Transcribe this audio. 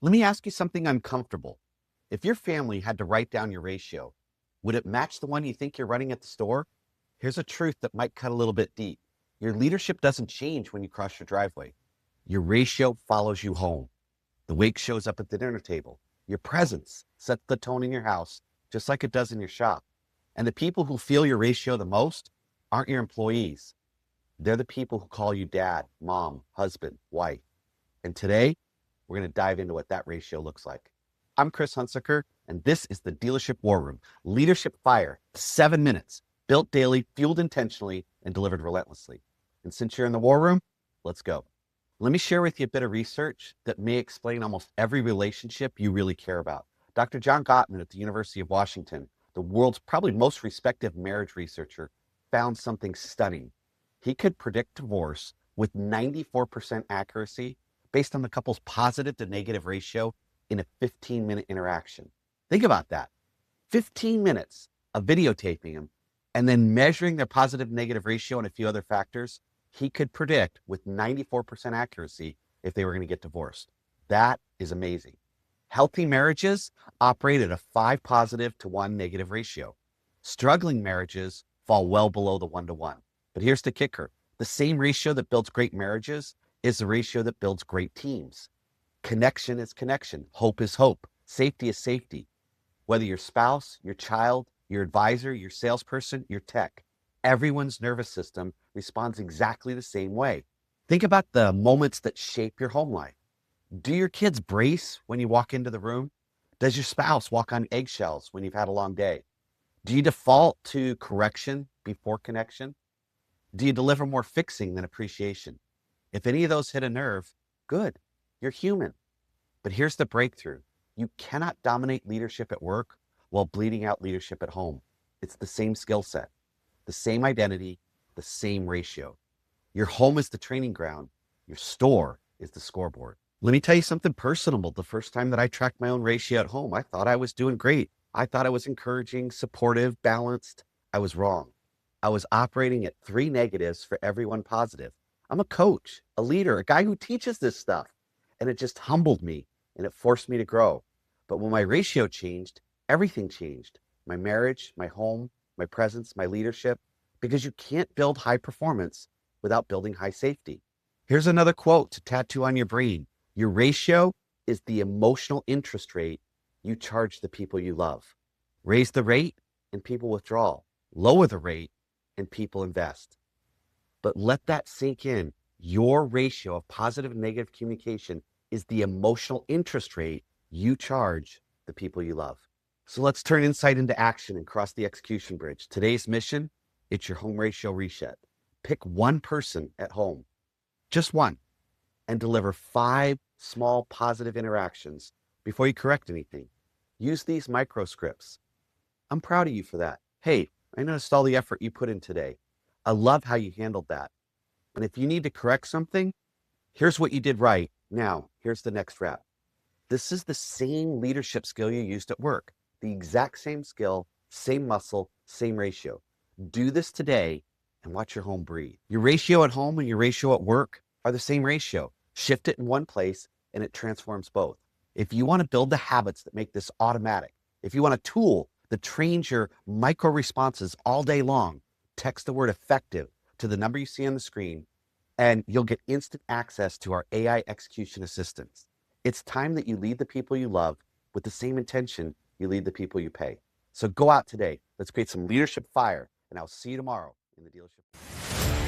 Let me ask you something uncomfortable. If your family had to write down your ratio, would it match the one you think you're running at the store? Here's a truth that might cut a little bit deep. Your leadership doesn't change when you cross your driveway. Your ratio follows you home. The wake shows up at the dinner table. Your presence sets the tone in your house, just like it does in your shop. And the people who feel your ratio the most aren't your employees. They're the people who call you dad, mom, husband, wife. And today, we're going to dive into what that ratio looks like. I'm Chris Hunsaker, and this is the Dealership War Room. Leadership Fire, 7 minutes, built daily, fueled intentionally, and delivered relentlessly. And since you're in the war room, let's go. Let me share with you a bit of research that may explain almost every relationship you really care about. Dr. John Gottman at the University of Washington, the world's probably most respected marriage researcher, found something stunning. He could predict divorce with 94% accuracy based on the couple's positive to negative ratio in a 15-minute interaction. Think about that. 15 minutes of videotaping them and then measuring their positive negative ratio and a few other factors, he could predict with 94% accuracy if they were going to get divorced. That is amazing. Healthy marriages operate at a 5 positive to 1 negative ratio. Struggling marriages fall well below the 1-to-1. But here's the kicker. The same ratio that builds great marriages is the ratio that builds great teams. Connection is connection. Hope is hope. Safety is safety. Whether your spouse, your child, your advisor, your salesperson, your tech, everyone's nervous system responds exactly the same way. Think about the moments that shape your home life. Do your kids brace when you walk into the room? Does your spouse walk on eggshells when you've had a long day? Do you default to correction before connection? Do you deliver more fixing than appreciation? If any of those hit a nerve, good, you're human. But here's the breakthrough. You cannot dominate leadership at work while bleeding out leadership at home. It's the same skill set, the same identity, the same ratio. Your home is the training ground. Your store is the scoreboard. Let me tell you something personal. The first time that I tracked my own ratio at home, I thought I was doing great. I thought I was encouraging, supportive, balanced. I was wrong. I was operating at 3 negatives for every 1 positive. I'm a coach, a leader, a guy who teaches this stuff. And it just humbled me and it forced me to grow. But when my ratio changed, everything changed. My marriage, my home, my presence, my leadership, because you can't build high performance without building high safety. Here's another quote to tattoo on your brain. Your ratio is the emotional interest rate you charge the people you love. Raise the rate and people withdraw. Lower the rate and people invest. But let that sink in. Your ratio of positive and negative communication is the emotional interest rate you charge the people you love. So let's turn insight into action and cross the execution bridge. Today's mission, it's your home ratio reset. Pick one person at home, just one, and deliver 5 small positive interactions before you correct anything. Use these micro scripts. I'm proud of you for that. Hey, I noticed all the effort you put in today. I love how you handled that. And if you need to correct something, here's what you did right. Now, here's the next rep. This is the same leadership skill you used at work. The exact same skill, same muscle, same ratio. Do this today and watch your home breathe. Your ratio at home and your ratio at work are the same ratio. Shift it in one place and it transforms both. If you want to build the habits that make this automatic, if you want a tool that trains your micro responses all day long, text the word effective to the number you see on the screen, and you'll get instant access to our AI execution assistants. It's time that you lead the people you love with the same intention you lead the people you pay. So go out today. Let's create some leadership fire, and I'll see you tomorrow in the dealership.